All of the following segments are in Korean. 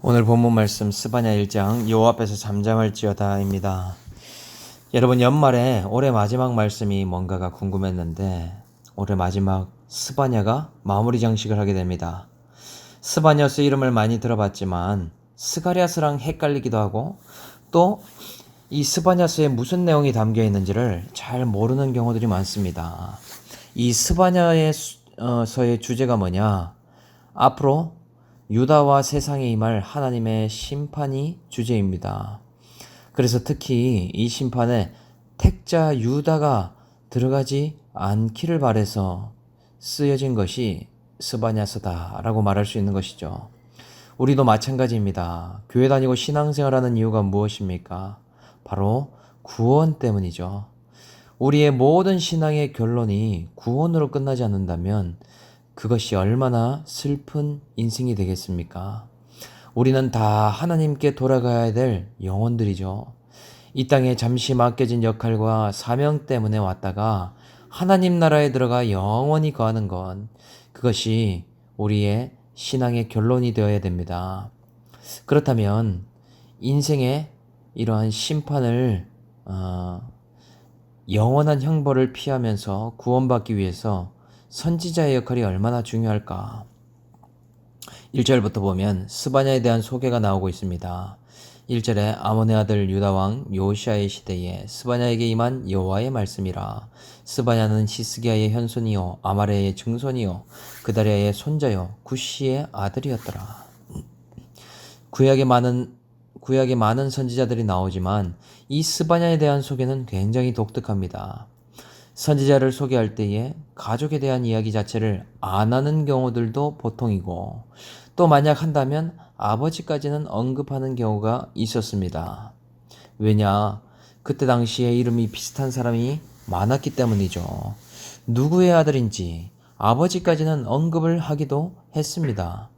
오늘 본문 말씀 스바냐 1장 여호와 앞에서 잠잠할지어다입니다. 여러분, 연말에 올해 마지막 말씀이 뭔가가 궁금했는데 올해 마지막 스바냐가 마무리 장식을 하게 됩니다. 스바냐스 이름을 많이 들어봤지만 스가랴스랑 헷갈리기도 하고 또 이 스바냐스에 무슨 내용이 담겨 있는지를 잘 모르는 경우들이 많습니다. 이 스바냐에서의 주제가 뭐냐? 앞으로 유다와 세상에 임할 하나님의 심판이 주제입니다. 그래서 특히 이 심판에 택자 유다가 들어가지 않기를 바라서 쓰여진 것이 스바냐서다라고 말할 수 있는 것이죠. 우리도 마찬가지입니다. 교회 다니고 신앙생활하는 이유가 무엇입니까? 바로 구원 때문이죠. 우리의 모든 신앙의 결론이 구원으로 끝나지 않는다면 그것이 얼마나 슬픈 인생이 되겠습니까? 우리는 다 하나님께 돌아가야 될 영혼들이죠. 이 땅에 잠시 맡겨진 역할과 사명 때문에 왔다가 하나님 나라에 들어가 영원히 거하는 것, 그것이 우리의 신앙의 결론이 되어야 됩니다. 그렇다면 인생의 이러한 심판을 영원한 형벌을 피하면서 구원받기 위해서 선지자의 역할이 얼마나 중요할까? 1절부터 보면 스바냐에 대한 소개가 나오고 있습니다. 1절에 아몬의 아들 유다왕 요시아의 시대에 스바냐에게 임한 여호와의 말씀이라. 스바냐는 히스기야의 현손이요 아마레의 증손이요 그다리아의 손자요 구시의 아들이었더라. 구약에 많은 선지자들이 나오지만 이 스바냐에 대한 소개는 굉장히 독특합니다. 선지자를 소개할 때에 가족에 대한 이야기 자체를 안 하는 경우들도 보통이고, 또 만약 한다면 아버지까지는 언급하는 경우가 있었습니다. 왜냐? 그때 당시에 이름이 비슷한 사람이 많았기 때문이죠. 누구의 아들인지 아버지까지는 언급을 하기도 했습니다.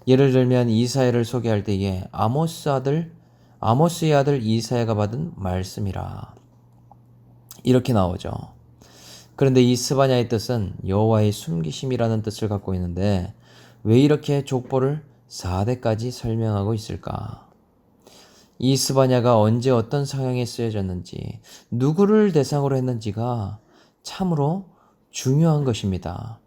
예를 들면 이사야를 소개할 때에 아모스의 아들 이사야가 받은 말씀이라 이렇게 나오죠. 그런데 이 스바냐의 뜻은 여호와의 숨기심이라는 뜻을 갖고 있는데 왜 이렇게 족보를 4대까지 설명하고 있을까? 이 스바냐가 언제 어떤 상황에 쓰여졌는지, 누구를 대상으로 했는지가 참으로 중요한 것입니다.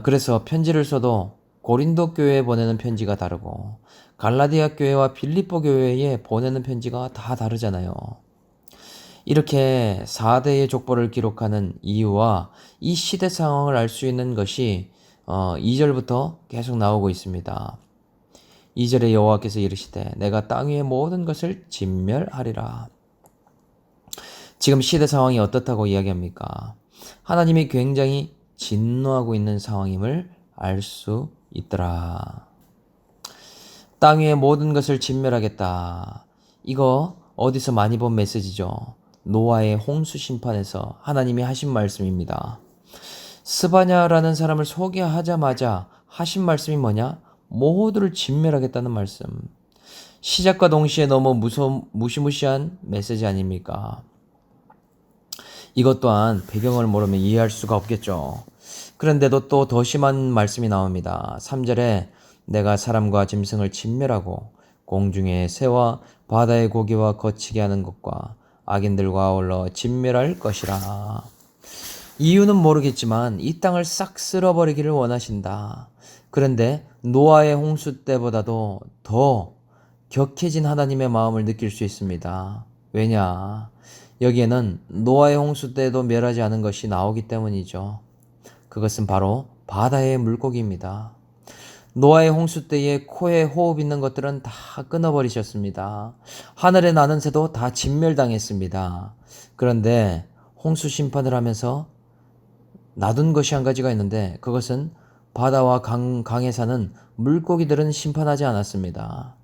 그래서 편지를 써도 고린도 교회에 보내는 편지가 다르고 갈라디아 교회와 빌립보 교회에 보내는 편지가 다 다르잖아요. 이렇게 4대의 족보를 기록하는 이유와 이 시대 상황을 알 수 있는 것이 2절부터 계속 나오고 있습니다. 2절에 여호와께서 이르시되 내가 땅 위의 모든 것을 진멸하리라. 지금 시대 상황이 어떻다고 이야기합니까? 하나님이 굉장히 진노하고 있는 상황임을 알 수 있더라. 땅 위의 모든 것을 진멸하겠다. 이거 어디서 많이 본 메시지죠. 노아의 홍수 심판에서 하나님이 하신 말씀입니다. 스바냐라는 사람을 소개하자마자 하신 말씀이 뭐냐? 모두를 진멸하겠다는 말씀. 시작과 동시에 너무 무시무시한 메시지 아닙니까? 이것 또한 배경을 모르면 이해할 수가 없겠죠. 그런데도 또 더 심한 말씀이 나옵니다. 3절에 내가 사람과 짐승을 진멸하고 공중의 새와 바다의 고기와 거치게 하는 것과 악인들과 아울러 진멸할 것이라. 이유는 모르겠지만 이 땅을 싹 쓸어버리기를 원하신다. 그런데 노아의 홍수 때보다도 더 격해진 하나님의 마음을 느낄 수 있습니다. 왜냐? 여기에는 노아의 홍수 때도 멸하지 않은 것이 나오기 때문이죠. 그것은 바로 바다의 물고기입니다. 노아의 홍수 때에 코에 호흡 있는 것들은 다 끊어버리셨습니다. 하늘에 나는 새도 다 진멸당했습니다. 그런데 홍수 심판을 하면서 놔둔 것이 한 가지가 있는데 그것은 바다와 강에 사는 물고기들은 심판하지 않았습니다.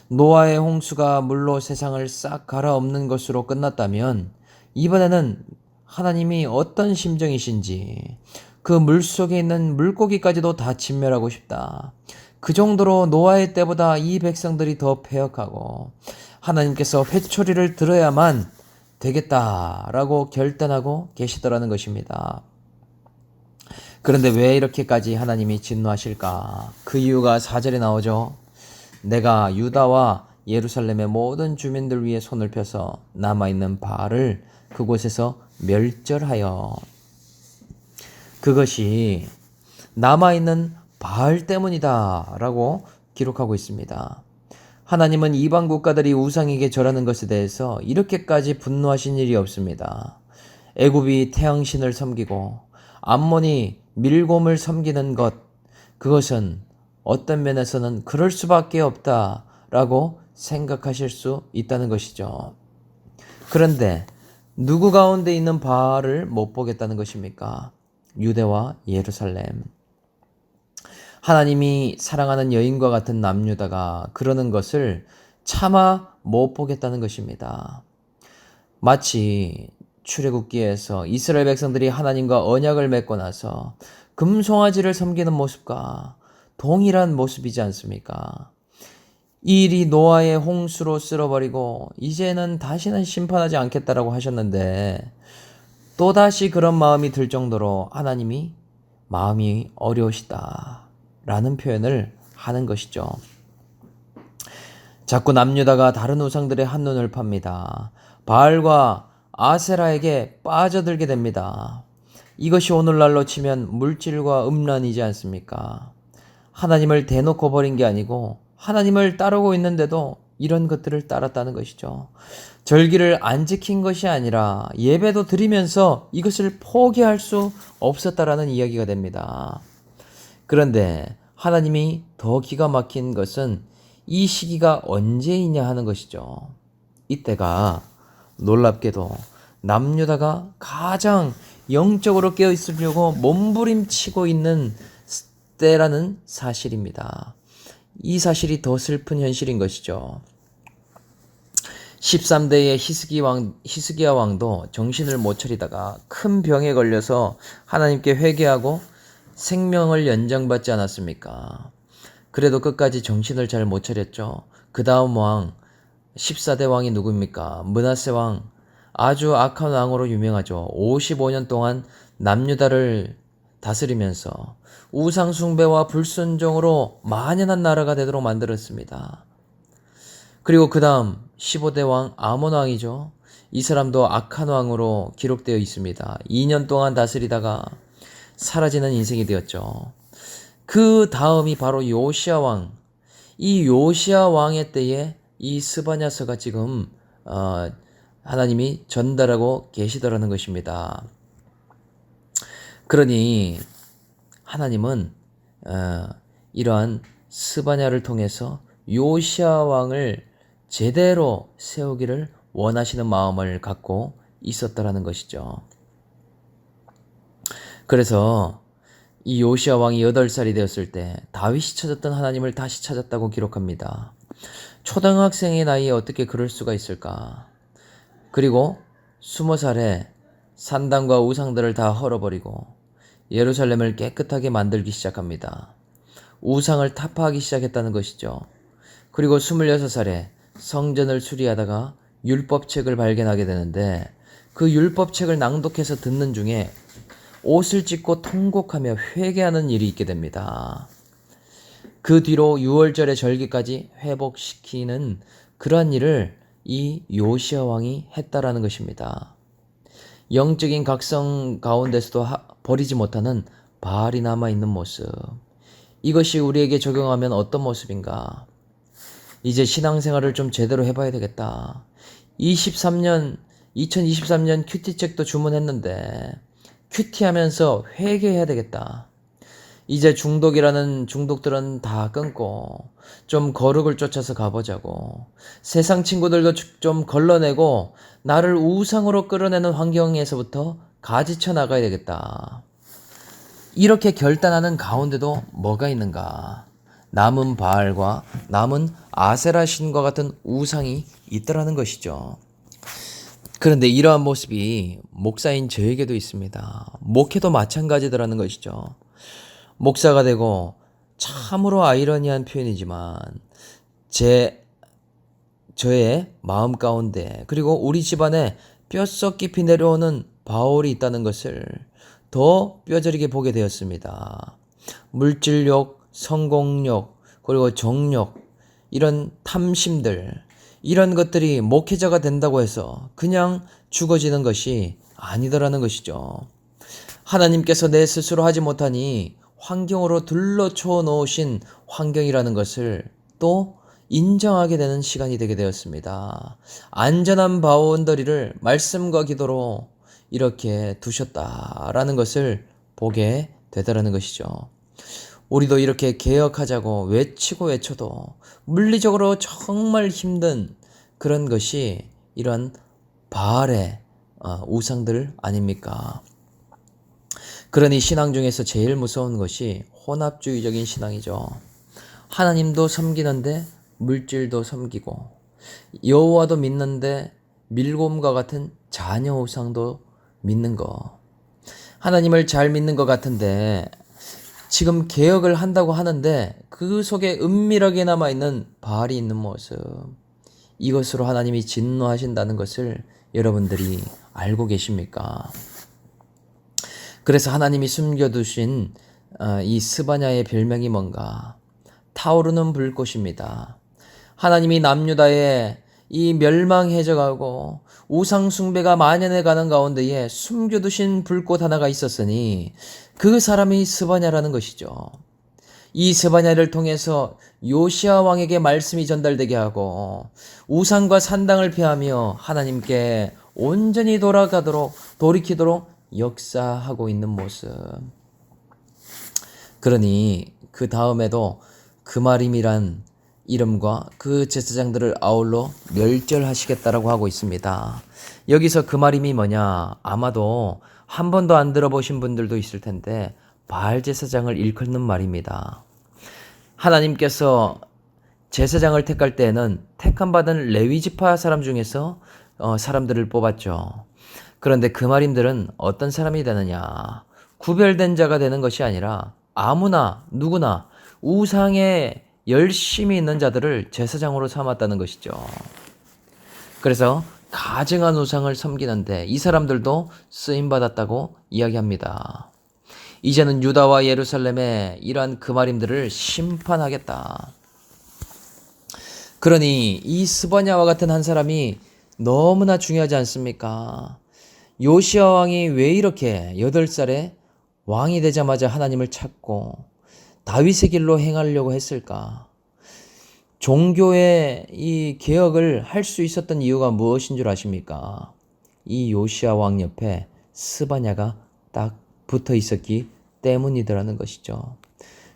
노아의 홍수가 물로 세상을 싹 갈아엎는 것으로 끝났다면 이번에는 하나님이 어떤 심정이신지 그 물속에 있는 물고기까지도 다 진멸하고 싶다. 그 정도로 노아의 때보다 이 백성들이 더 패역하고 하나님께서 회초리를 들어야만 되겠다라고 결단하고 계시더라는 것입니다. 그런데 왜 이렇게까지 하나님이 진노하실까? 그 이유가 4절에 나오죠. 내가 유다와 예루살렘의 모든 주민들 위에 손을 펴서 남아있는 바알을 그곳에서 멸절하여. 그것이 남아있는 바알 때문이다 라고 기록하고 있습니다. 하나님은 이방 국가들이 우상에게 절하는 것에 대해서 이렇게까지 분노하신 일이 없습니다. 애굽이 태양신을 섬기고 암몬이 밀곰을 섬기는 것, 그것은 어떤 면에서는 그럴 수밖에 없다라고 생각하실 수 있다는 것이죠. 그런데 누구 가운데 있는 바알을 못 보겠다는 것입니까? 유대와 예루살렘. 하나님이 사랑하는 여인과 같은 남유다가 그러는 것을 차마 못 보겠다는 것입니다. 마치 출애굽기에서 이스라엘 백성들이 하나님과 언약을 맺고 나서 금송아지를 섬기는 모습과 동일한 모습이지 않습니까? 이 일이 노아의 홍수로 쓸어버리고 이제는 다시는 심판하지 않겠다라고 하셨는데 또다시 그런 마음이 들 정도로 하나님이 마음이 어려우시다라는 표현을 하는 것이죠. 자꾸 남유다가 다른 우상들의 한눈을 팝니다. 바알과 아세라에게 빠져들게 됩니다. 이것이 오늘날로 치면 물질과 음란이지 않습니까? 하나님을 대놓고 버린 게 아니고 하나님을 따르고 있는데도 이런 것들을 따랐다는 것이죠. 절기를 안 지킨 것이 아니라 예배도 드리면서 이것을 포기할 수 없었다라는 이야기가 됩니다. 그런데 하나님이 더 기가 막힌 것은 이 시기가 언제이냐 하는 것이죠. 이때가 놀랍게도 남유다가 가장 영적으로 깨어 있으려고 몸부림치고 있는 때라는 사실입니다. 이 사실이 더 슬픈 현실인 것이죠. 13대의 히스기야 왕도 정신을 못 차리다가 큰 병에 걸려서 하나님께 회개하고 생명을 연장받지 않았습니까? 그래도 끝까지 정신을 잘 못 차렸죠. 그 다음 왕 14대 왕이 누구입니까? 므낫세 왕, 아주 악한 왕으로 유명하죠. 55년 동안 남유다를 다스리면서 우상 숭배와 불순종으로 만연한 나라가 되도록 만들었습니다. 그리고 그 다음 15대 왕 아몬 왕이죠. 이 사람도 악한 왕으로 기록되어 있습니다. 2년 동안 다스리다가 사라지는 인생이 되었죠. 그 다음이 바로 요시야 왕. 이 요시야 왕의 때에 이 스바냐서가 지금 하나님이 전달하고 계시더라는 것입니다. 그러니 하나님은 이러한 스바냐를 통해서 요시야 왕을 제대로 세우기를 원하시는 마음을 갖고 있었다라는 것이죠. 그래서 이 요시야 왕이 8살이 되었을 때 다윗이 찾았던 하나님을 다시 찾았다고 기록합니다. 초등학생의 나이에 어떻게 그럴 수가 있을까? 그리고 20살에 산당과 우상들을 다 헐어버리고 예루살렘을 깨끗하게 만들기 시작합니다. 우상을 타파하기 시작했다는 것이죠. 그리고 26살에 성전을 수리하다가 율법책을 발견하게 되는데 그 율법책을 낭독해서 듣는 중에 옷을 찢고 통곡하며 회개하는 일이 있게 됩니다. 그 뒤로 6월절의 절기까지 회복시키는 그러한 일을 이 요시야 왕이 했다라는 것입니다. 영적인 각성 가운데서도 버리지 못하는 바알이 남아있는 모습. 이것이 우리에게 적용하면 어떤 모습인가? 이제 신앙생활을 좀 제대로 해봐야 되겠다. 2023년 큐티책도 주문했는데 큐티하면서 회개해야 되겠다. 이제 중독들은 다 끊고 좀 거룩을 쫓아서 가보자고. 세상 친구들도 좀 걸러내고 나를 우상으로 끌어내는 환경에서부터 가지쳐 나가야 되겠다. 이렇게 결단하는 가운데도 뭐가 있는가? 남은 바알과 남은 아세라 신과 같은 우상이 있더라는 것이죠. 그런데 이러한 모습이 목사인 저에게도 있습니다. 목회도 마찬가지더라는 것이죠. 목사가 되고 참으로 아이러니한 표현이지만 저의 마음 가운데 그리고 우리 집안에 뼛속 깊이 내려오는 바울이 있다는 것을 더 뼈저리게 보게 되었습니다. 물질욕, 성공욕, 그리고 정욕, 이런 탐심들, 이런 것들이 목회자가 된다고 해서 그냥 죽어지는 것이 아니더라는 것이죠. 하나님께서 내 스스로 하지 못하니 환경으로 둘러쳐 놓으신 환경이라는 것을 또 인정하게 되는 시간이 되게 되었습니다. 안전한 바운더리를 말씀과 기도로 이렇게 두셨다라는 것을 보게 되더라는 것이죠. 우리도 이렇게 개혁하자고 외치고 외쳐도 물리적으로 정말 힘든 그런 것이 이런 바알의 우상들 아닙니까? 그러니 신앙 중에서 제일 무서운 것이 혼합주의적인 신앙이죠. 하나님도 섬기는데 물질도 섬기고, 여호와도 믿는데 밀곰과 같은 자녀 우상도 믿는 거. 하나님을 잘 믿는 것 같은데 지금 개혁을 한다고 하는데 그 속에 은밀하게 남아있는 바알이 있는 모습, 이것으로 하나님이 진노하신다는 것을 여러분들이 알고 계십니까? 그래서 하나님이 숨겨두신 이 스바냐의 별명이 뭔가? 타오르는 불꽃입니다. 하나님이 남유다에 이 멸망해져가고 우상 숭배가 만연해가는 가운데에 숨겨두신 불꽃 하나가 있었으니 그 사람이 스바냐라는 것이죠. 이 스바냐를 통해서 요시야 왕에게 말씀이 전달되게 하고 우상과 산당을 피하며 하나님께 온전히 돌이키도록 역사하고 있는 모습. 그러니 그 다음에도 그마림이란 이름과 그 제사장들을 아울러 멸절하시겠다라고 하고 있습니다. 여기서 그마림이 뭐냐? 아마도 한 번도 안 들어보신 분들도 있을 텐데 바알 제사장을 일컫는 말입니다. 하나님께서 제사장을 택할 때에는 택함받은 레위지파 사람 중에서 사람들을 뽑았죠. 그런데 그마림들은 어떤 사람이 되느냐? 구별된 자가 되는 것이 아니라 아무나 누구나 우상에 열심히 있는 자들을 제사장으로 삼았다는 것이죠. 그래서 가증한 우상을 섬기는데 이 사람들도 쓰임받았다고 이야기합니다. 이제는 유다와 예루살렘에 이러한 그마림들을 심판하겠다. 그러니 이 스바냐와 같은 한 사람이 너무나 중요하지 않습니까? 요시야 왕이 왜 이렇게 8살에 왕이 되자마자 하나님을 찾고 다윗의 길로 행하려고 했을까? 종교의 이 개혁을 할 수 있었던 이유가 무엇인 줄 아십니까? 이 요시야 왕 옆에 스바냐가 딱 붙어 있었기 때문이더라는 것이죠.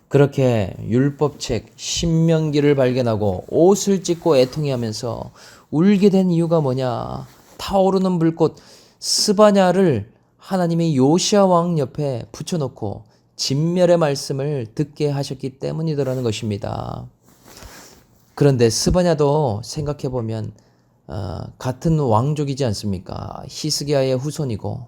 그렇게 율법책 신명기를 발견하고 옷을 찢고 애통해하면서 울게 된 이유가 뭐냐? 타오르는 불꽃 스바냐를 하나님이 요시야 왕 옆에 붙여놓고 진멸의 말씀을 듣게 하셨기 때문이더라는 것입니다. 그런데 스바냐도 생각해보면 같은 왕족이지 않습니까? 히스기야의 후손이고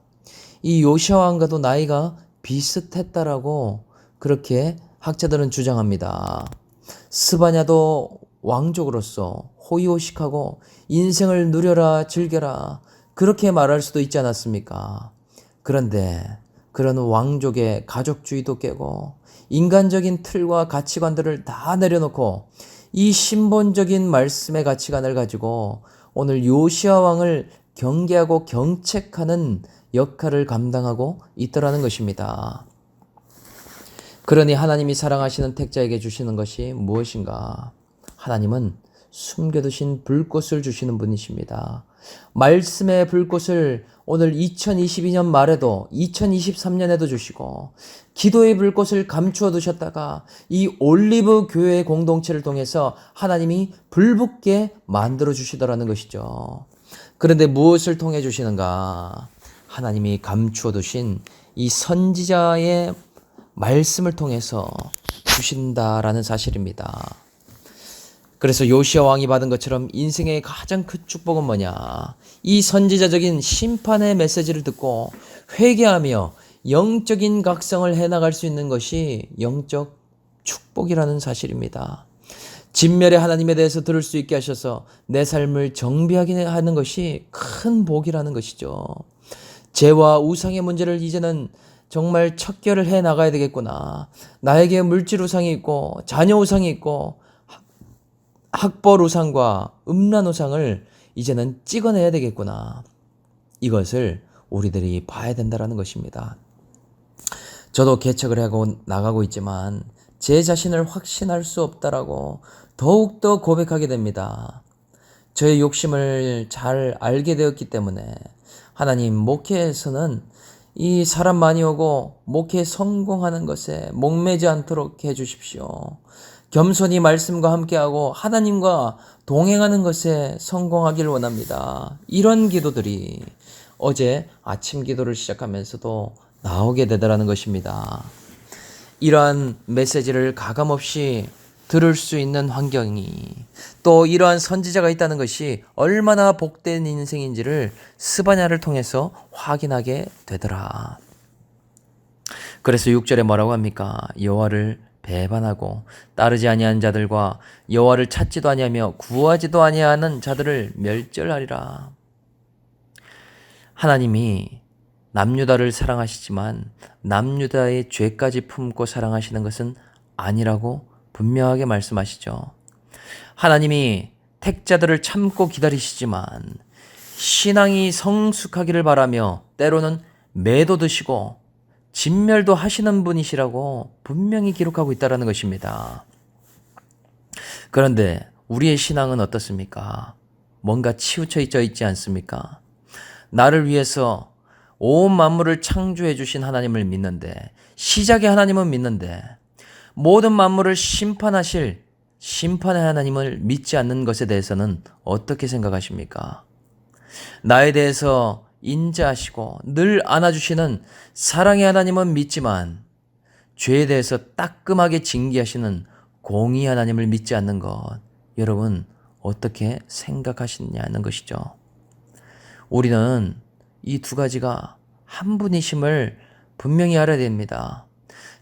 이 요시야 왕과도 나이가 비슷했다라고 그렇게 학자들은 주장합니다. 스바냐도 왕족으로서 호의호식하고 인생을 누려라 즐겨라 그렇게 말할 수도 있지 않았습니까? 그런데 그런 왕족의 가족주의도 깨고 인간적인 틀과 가치관들을 다 내려놓고 이 신본적인 말씀의 가치관을 가지고 오늘 요시야 왕을 경계하고 경책하는 역할을 감당하고 있더라는 것입니다. 그러니 하나님이 사랑하시는 택자에게 주시는 것이 무엇인가? 하나님은 숨겨두신 불꽃을 주시는 분이십니다. 말씀의 불꽃을 오늘 2022년 말에도 2023년에도 주시고 기도의 불꽃을 감추어 두셨다가 이 올리브 교회 공동체를 통해서 하나님이 불붙게 만들어 주시더라는 것이죠. 그런데 무엇을 통해 주시는가? 하나님이 감추어 두신 이 선지자의 말씀을 통해서 주신다라는 사실입니다. 그래서 요시야 왕이 받은 것처럼 인생의 가장 큰 축복은 뭐냐? 이 선지자적인 심판의 메시지를 듣고 회개하며 영적인 각성을 해나갈 수 있는 것이 영적 축복이라는 사실입니다. 진멸의 하나님에 대해서 들을 수 있게 하셔서 내 삶을 정비하게 하는 것이 큰 복이라는 것이죠. 죄와 우상의 문제를 이제는 정말 척결을 해 나가야 되겠구나. 나에게 물질 우상이 있고 자녀 우상이 있고 학벌 우상과 음란 우상을 이제는 찍어내야 되겠구나. 이것을 우리들이 봐야 된다는 것입니다. 저도 개척을 하고 나가고 있지만 제 자신을 확신할 수 없다라고 더욱더 고백하게 됩니다. 저의 욕심을 잘 알게 되었기 때문에 하나님, 목회에서는 이 사람 많이 오고 목회 성공하는 것에 목매지 않도록 해주십시오. 겸손히 말씀과 함께하고 하나님과 동행하는 것에 성공하길 원합니다. 이런 기도들이 어제 아침 기도를 시작하면서도 나오게 되더라는 것입니다. 이러한 메시지를 가감없이 들을 수 있는 환경이, 또 이러한 선지자가 있다는 것이 얼마나 복된 인생인지를 스바냐를 통해서 확인하게 되더라. 그래서 6절에 뭐라고 합니까? 여호와를 배반하고 따르지 아니한 자들과 여호와를 찾지도 아니하며 구하지도 아니하는 자들을 멸절하리라. 하나님이 남유다를 사랑하시지만 남유다의 죄까지 품고 사랑하시는 것은 아니라고 분명하게 말씀하시죠. 하나님이 택자들을 참고 기다리시지만 신앙이 성숙하기를 바라며 때로는 매도 드시고 진멸도 하시는 분이시라고 분명히 기록하고 있다는 것입니다. 그런데 우리의 신앙은 어떻습니까? 뭔가 치우쳐 있지 않습니까? 나를 위해서 온 만물을 창조해 주신 하나님을 믿는데, 시작의 하나님은 믿는데 모든 만물을 심판하실 심판의 하나님을 믿지 않는 것에 대해서는 어떻게 생각하십니까? 나에 대해서 인자하시고 늘 안아주시는 사랑의 하나님은 믿지만 죄에 대해서 따끔하게 징계하시는 공의 하나님을 믿지 않는 것, 여러분 어떻게 생각하시냐는 것이죠. 우리는 이 두 가지가 한 분이심을 분명히 알아야 됩니다.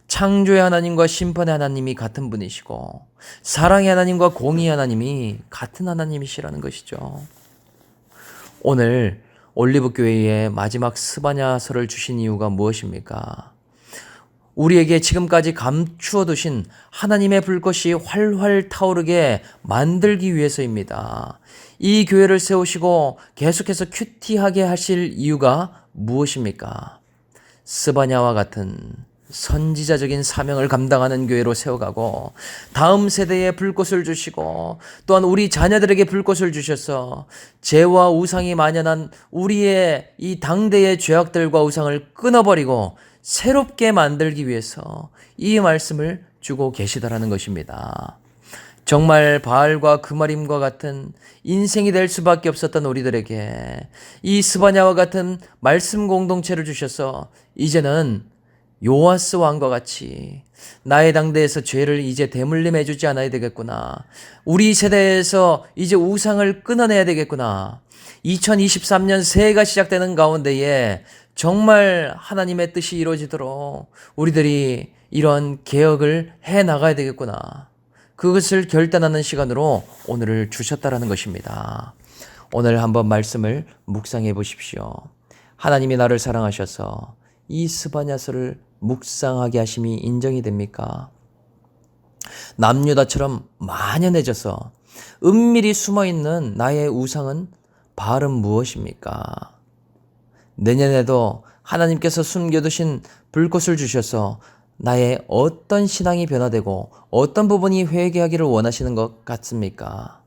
창조의 하나님과 심판의 하나님이 같은 분이시고 사랑의 하나님과 공의의 하나님이 같은 하나님이시라는 것이죠. 오늘 올리브교회에 마지막 스바냐서를 주신 이유가 무엇입니까? 우리에게 지금까지 감추어 두신 하나님의 불꽃이 활활 타오르게 만들기 위해서입니다. 이 교회를 세우시고 계속해서 큐티하게 하실 이유가 무엇입니까? 스바냐와 같은 선지자적인 사명을 감당하는 교회로 세워가고 다음 세대에 불꽃을 주시고 또한 우리 자녀들에게 불꽃을 주셔서 죄와 우상이 만연한 우리의 이 당대의 죄악들과 우상을 끊어버리고 새롭게 만들기 위해서 이 말씀을 주고 계시다라는 것입니다. 정말 바알과 그마림과 같은 인생이 될 수밖에 없었던 우리들에게 이 스바냐와 같은 말씀 공동체를 주셔서 이제는 요아스 왕과 같이 나의 당대에서 죄를 이제 대물림해 주지 않아야 되겠구나. 우리 세대에서 이제 우상을 끊어내야 되겠구나. 2023년 새해가 시작되는 가운데에 정말 하나님의 뜻이 이루어지도록 우리들이 이런 개혁을 해 나가야 되겠구나. 그것을 결단하는 시간으로 오늘을 주셨다라는 것입니다. 오늘 한번 말씀을 묵상해 보십시오. 하나님이 나를 사랑하셔서 이 스바냐서를 묵상하게 하심이 인정이 됩니까? 남유다처럼 만연해져서 은밀히 숨어있는 나의 우상은 바알은 무엇입니까? 내년에도 하나님께서 숨겨두신 불꽃을 주셔서 나의 어떤 신앙이 변화되고 어떤 부분이 회개하기를 원하시는 것 같습니까?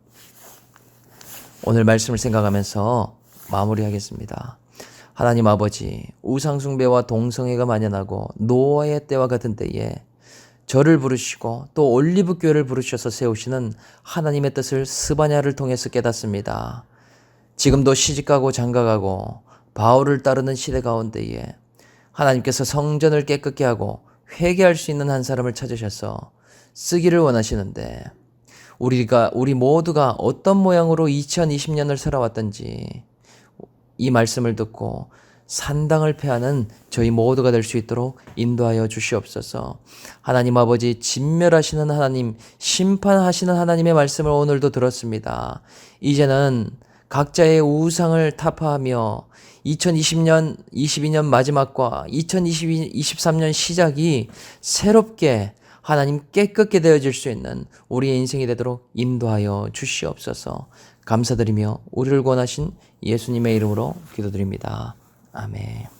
오늘 말씀을 생각하면서 마무리하겠습니다. 하나님 아버지, 우상숭배와 동성애가 만연하고 노아의 때와 같은 때에 저를 부르시고 또 올리브교회를 부르셔서 세우시는 하나님의 뜻을 스바냐를 통해서 깨닫습니다. 지금도 시집가고 장가가고 바울을 따르는 시대 가운데에 하나님께서 성전을 깨끗게 하고 회개할 수 있는 한 사람을 찾으셔서 쓰기를 원하시는데 우리 모두가 어떤 모양으로 2020년을 살아왔던지 이 말씀을 듣고 산당을 패하는 저희 모두가 될 수 있도록 인도하여 주시옵소서. 하나님 아버지, 진멸하시는 하나님, 심판하시는 하나님의 말씀을 오늘도 들었습니다. 이제는 각자의 우상을 타파하며 2020년, 22년 마지막과 2023년 시작이 새롭게 하나님 깨끗게 되어질 수 있는 우리의 인생이 되도록 인도하여 주시옵소서. 감사드리며 우리를 구원하신 예수님의 이름으로 기도드립니다. 아멘.